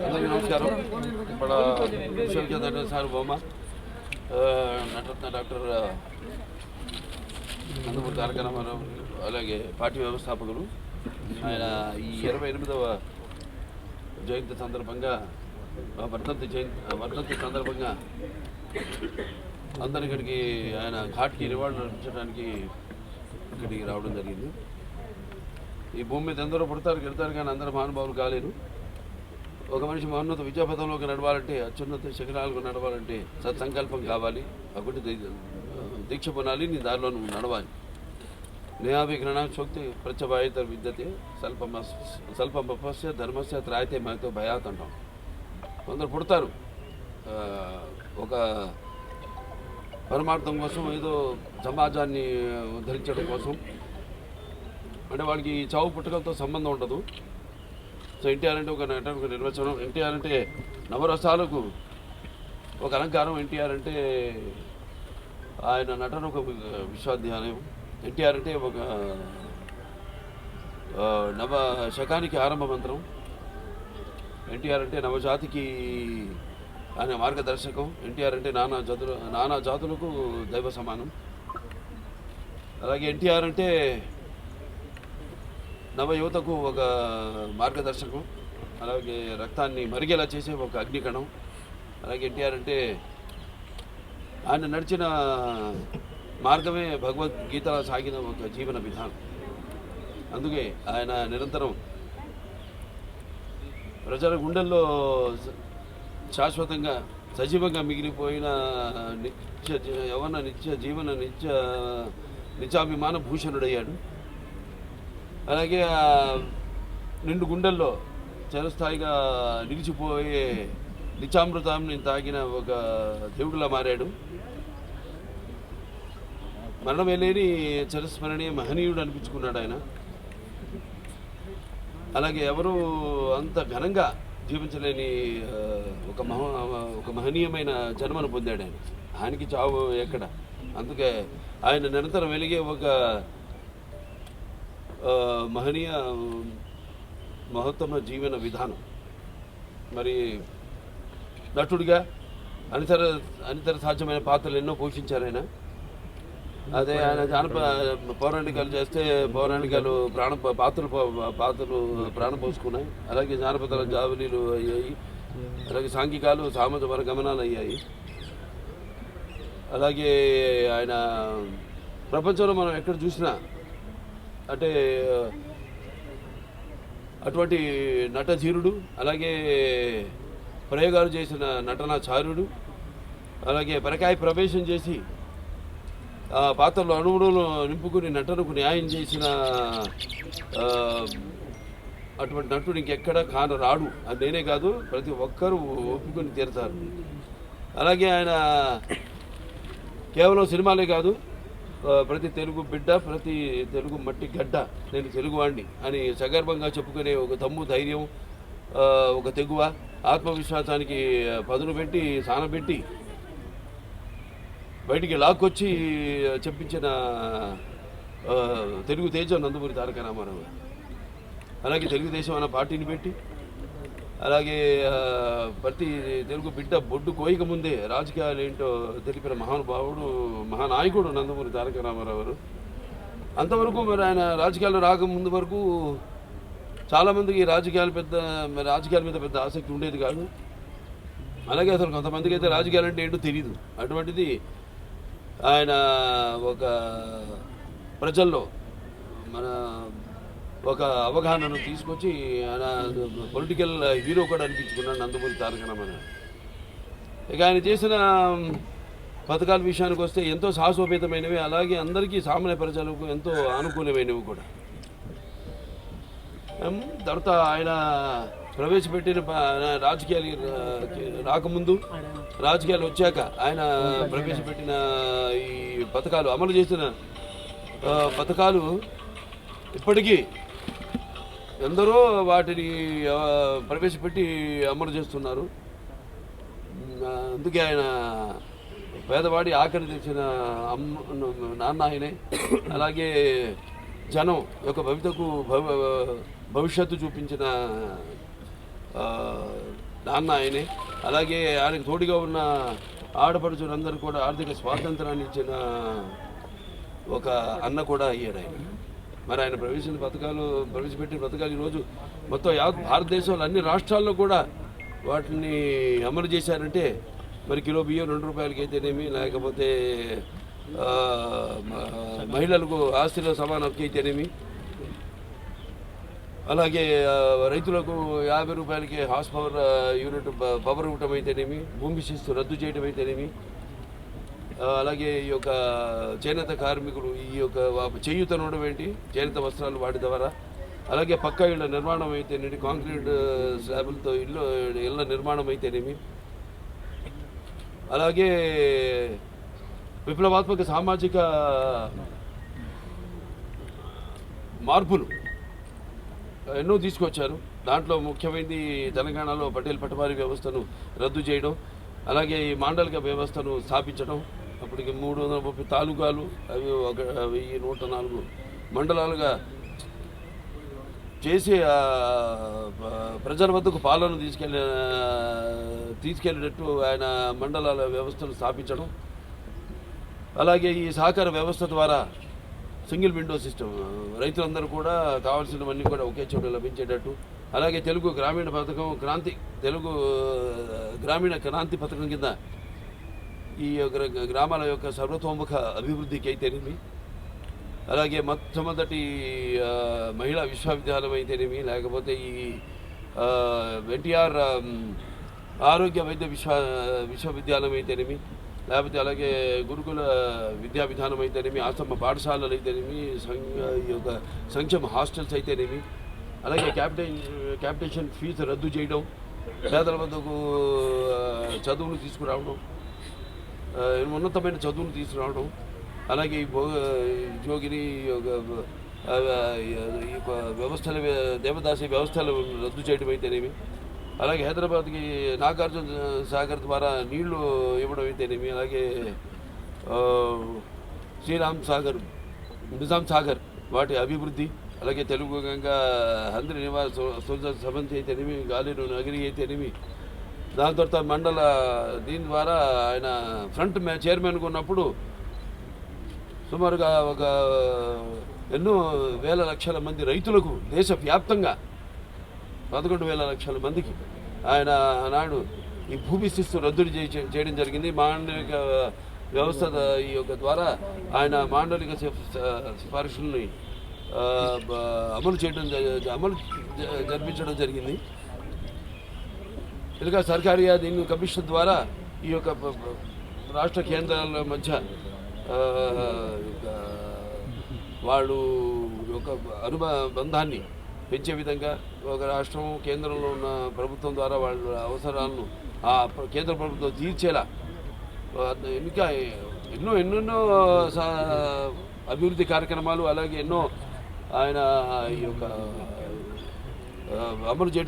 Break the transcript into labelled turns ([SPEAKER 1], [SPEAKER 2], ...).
[SPEAKER 1] అందరికీ నమస్కారం. ఇప్పుడు విశ్వవిద్యాలయ సార్ బొమ్మ నటరత్న డాక్టర్ నందమూరి తారక రామారావు అలాగే పార్టీ వ్యవస్థాపకులు ఆయన ఈ 28వ జయంతి సందర్భంగా వర్ధంతి సందర్భంగా అందరి ఇక్కడికి ఆయన ఘాట్కి నివాళులు అర్పించడానికి ఇక్కడికి రావడం జరిగింది. ఈ భూమి మీద ఎందరో పుడతారు గెడతారు కానీ అందరూ మహానుభావులు కాలేరు. ఒక మనిషి మహోన్నత విద్యాపథంలోకి నడవాలంటే అత్యున్నత శిఖరాలకు నడవాలంటే సత్సంకల్పం కావాలి. ఒకటి దీక్ష పొనాలి, నీ దారిలో నువ్వు నడవాలి. నేహాభిఘ్రణాశోక్తి ప్రత్యభాయిత విద్యతే స్వల్పమపస్య ధర్మస్య త్రాయితే మహితో భయాత్ అంటాం. కొందరు పుడతారు ఒక పరమార్థం కోసం, ఏదో సమాజాన్ని ఉద్ధరించడం కోసం. అంటే వాడికి చావు పుట్టుకలతో సంబంధం ఉండదు. సో ఎన్టీఆర్ అంటే ఒక నటనకు నిర్వచనం. ఎన్టీఆర్ అంటే నవరసాలకు ఒక అలంకారం. ఎన్టీఆర్ అంటే ఆయన నటన ఒక విశ్వాధ్యాలయం. ఎన్టీఆర్ అంటే ఒక నవ శకానికి ఆరంభ మంత్రం. ఎన్టీఆర్ అంటే నవజాతికి ఆయన మార్గదర్శకం. ఎన్టీఆర్ అంటే నానా జాతులకు దైవ సమానం. అలాగే ఎన్టీఆర్ అంటే నవ యువతకు ఒక మార్గదర్శకం. అలాగే రక్తాన్ని మరిగేలా చేసే ఒక అగ్నికణం. అలాగే ఎన్టీఆర్ అంటే ఆయన నడిచిన మార్గమే భగవద్గీత సాగిన ఒక జీవన విధానం. అందుకే ఆయన నిరంతరం ప్రజల గుండెల్లో శాశ్వతంగా సజీవంగా మిగిలిపోయిన నిత్యాభిమాన భూషణుడయ్యాడు. అలాగే నిండు గుండెల్లో చిరస్థాయిగా నిలిచిపోయే నిత్యామృతాన్ని తాగిన ఒక దేవుడిలా మారాడు. మరణమే లేని చిరస్మరణీయ మహనీయుడు అనిపించుకున్నాడు ఆయన. అలాగే ఎవరు అంత ఘనంగా జీవించలేని ఒక మహనీయమైన జన్మను పొందాడు ఆయన. ఆయనకి చావు ఎక్కడ. అందుకే ఆయన నిరంతరం వెలిగే ఒక మహనీయ మహోత్తమ జీవన విధానం. మరి నటుడిగా అనితర సాధ్యమైన పాత్రలు ఎన్నో పోషించారు ఆయన. అదే ఆయన పౌరాణికాలు చేస్తే పౌరాణికాలు పాత్రలు ప్రాణం పోసుకున్నాయి. అలాగే జానపదాల జావలీలు అయ్యాయి. అలాగే సాంఘికాలు సామాజిక గమనాలు అయ్యాయి. అలాగే ఆయన ప్రపంచంలో మనం ఎక్కడ చూసినా అంటే అటువంటి నటధీరుడు. అలాగే ప్రయోగాలు చేసిన నటనాచార్యుడు. అలాగే పరకాయ ప్రవేశం చేసి ఆ పాత్రలో అణువులను నింపుకుని నటనకు న్యాయం చేసిన అటువంటి నటుడు ఇంకెక్కడ రాడు. అది నేనే కాదు, ప్రతి ఒక్కరూ ఒప్పుకొని తీరుతారు. అలాగే ఆయన కేవలం సినిమాలే కాదు, ప్రతి తెలుగు బిడ్డ, ప్రతి తెలుగు మట్టి గడ్డ, నేను తెలుగువాడిని అని సగర్భంగా చెప్పుకునే ఒక దమ్ము, ధైర్యం, ఒక తెగువ, ఆత్మవిశ్వాసానికి పదును పెట్టి సానబెట్టి బయటికి లాక్కొచ్చి చెప్పించిన తెలుగు తేజం నందమూరి తారక రామారావు. అలాగే తెలుగుదేశం అన్న పార్టీని పెట్టి, అలాగే ప్రతి తెలుగు బిడ్డ బొడ్డు కోయక ముందే రాజకీయాలు ఏంటో తెలిపిన మహానుభావుడు, మహానాయకుడు నందమూరి తారక రామారావు గారు. అంతవరకు మరి ఆయన రాజకీయాలు రాకముందు వరకు చాలామందికి రాజకీయాల మీద పెద్ద ఆసక్తి ఉండేది కాదు. అలాగే అసలు కొంతమందికి అయితే రాజకీయాలు అంటే ఏంటో తెలియదు. అటువంటిది ఆయన ఒక ప్రజల్లో మన ఒక అవగాహనను తీసుకొచ్చి ఆయన పొలిటికల్ హీరో కూడా అనిపించుకున్నాడు నందమూరి తారక రామారావు. ఇక ఆయన చేసిన పథకాల విషయానికి వస్తే ఎంతో సాహసోపేతమైనవి, అలాగే అందరికీ సామాన్య ప్రజలకు ఎంతో అనుకూలమైనవి కూడా. తర్వాత ఆయన ప్రవేశపెట్టిన రాజకీయాలు రాకముందు, రాజకీయాలు వచ్చాక ఆయన ప్రవేశపెట్టిన ఈ పథకాలు, అమలు చేసిన పథకాలు ఇప్పటికీ ఎందరో వాటిని ప్రవేశపెట్టి అమలు చేస్తున్నారు. అందుకే ఆయన పేదవాడి ఆఖరి తెచ్చిన నాన్న ఆయనే. అలాగే జనం యొక్క భవిష్యత్తు చూపించిన నాన్న ఆయనే. అలాగే ఆయనకు తోడుగా ఉన్న ఆడపడుచులందరూ కూడా ఆర్థిక స్వాతంత్రాన్ని ఇచ్చిన ఒక అన్న కూడా అయ్యాడు ఆయన. మరి ఆయన ప్రవేశపెట్టిన పథకాలు ఈరోజు మొత్తం భారతదేశంలో అన్ని రాష్ట్రాల్లో కూడా వాటిని అమలు చేశారంటే మరి కిలో బియ్యం 2 రూపాయలకి అయితేనేమి, లేకపోతే మహిళలకు ఆస్తిలో సమాన హక్కు అయితేనేమి, అలాగే రైతులకు 50 రూపాయలకి హార్స్ పవర్ యూనిట్ పవర్ ఇవ్వటం అయితేనేమి, భూమి శిస్తు రద్దు చేయడం అయితేనేమి, అలాగే ఈ యొక్క చేనేత కార్మికులు ఈ యొక్క చేయూతనడం ఏంటి, చేనేత వస్త్రాలు వాటి ద్వారా, అలాగే పక్కా ఇళ్ళ నిర్మాణం అయితేనేమి, కాంక్రీట్ స్లాబులతో ఇళ్ళ నిర్మాణం అయితేనేమి, అలాగే విప్లవాత్మక సామాజిక మార్పులు ఎన్నో తీసుకొచ్చారు. దాంట్లో ముఖ్యమైనది తెలంగాణలో పటేల్ పటవారీ వ్యవస్థను రద్దు చేయడం, అలాగే ఈ మాండలిక వ్యవస్థను స్థాపించడం. అప్పటికి 330 తాలూకాలు, అవి 1104 మండలాలుగా చేసి ప్రజల వద్దకు పాలన తీసుకెళ్ళేటట్టు ఆయన మండలాల వ్యవస్థను స్థాపించడం. అలాగే ఈ సహకార వ్యవస్థ ద్వారా సింగిల్ విండో సిస్టమ్, రైతులందరూ కూడా కావాల్సినవన్నీ కూడా ఒకే చోట లభించేటట్టు. అలాగే తెలుగు గ్రామీణ పథకం తెలుగు గ్రామీణ క్రాంతి పథకం కింద ఈ యొక్క గ్రామాల యొక్క సర్వతోముఖ అభివృద్ధికి అయితేనేమి, అలాగే మొట్టమొదటి మహిళా విశ్వవిద్యాలయం అయితేనేమి, లేకపోతే ఈ ఎన్టీఆర్ ఆరోగ్య వైద్య విశ్వవిద్యాలయం అయితేనేమి, లేకపోతే అలాగే గురుకుల విద్యా విధానం అయితేనేమి, ఆశ్రమ పాఠశాలలు అయితేనేమి, ఈ యొక్క సంక్షేమ హాస్టల్స్ అయితేనేమి, అలాగే క్యాపిటేషన్ ఫీజు రద్దు చేయడం, పేదల వద్దకు చదువులు తీసుకురావడం, ఉన్నతమైన చదువులు తీసుకురావడం, అలాగే ఈ జోగిని వ్యవస్థల దేవదాసి వ్యవస్థలు రద్దు చేయడం అయితేనేమి, అలాగే హైదరాబాద్కి నాగార్జున సాగర్ ద్వారా నీళ్లు ఇవ్వడం అయితేనేమి, అలాగే నిజాం సాగర్ వాటి అభివృద్ధి, అలాగే తెలుగు గంగా హంద్రి నివాస సమంతి అయితేనేమి, గాలిను నగిరి అయితేనేమి, దాని తర్వాత మండల దీని ద్వారా ఆయన ఫ్రంట్ చైర్మన్గా ఉన్నప్పుడు సుమారుగా ఎన్నో వేల లక్షల మంది రైతులకు దేశవ్యాప్తంగా 11,000 లక్షల మందికి ఆయన ఆనాడు ఈ భూమి శిస్తు రద్దు చేయడం జరిగింది. మాండలిక వ్యవస్థ ఈ యొక్క ద్వారా ఆయన మాండలిక సిఫార్సుల్ని అమలు జరిపించడం జరిగింది. ఇలాగా సర్కారీ దీని కమిషన్ ద్వారా ఈ యొక్క రాష్ట్ర కేంద్రాల మధ్య వాళ్ళు ఒక అనుబంధాన్ని పెంచే విధంగా ఒక రాష్ట్రం కేంద్రంలో ఉన్న ప్రభుత్వం ద్వారా వాళ్ళ అవసరాలను ఆ కేంద్ర ప్రభుత్వం తీర్చేలా ఇంకా ఎన్నెన్నో అభివృద్ధి కార్యక్రమాలు, అలాగే ఎన్నో ఆయన ఈ యొక్క అమలు చేయడం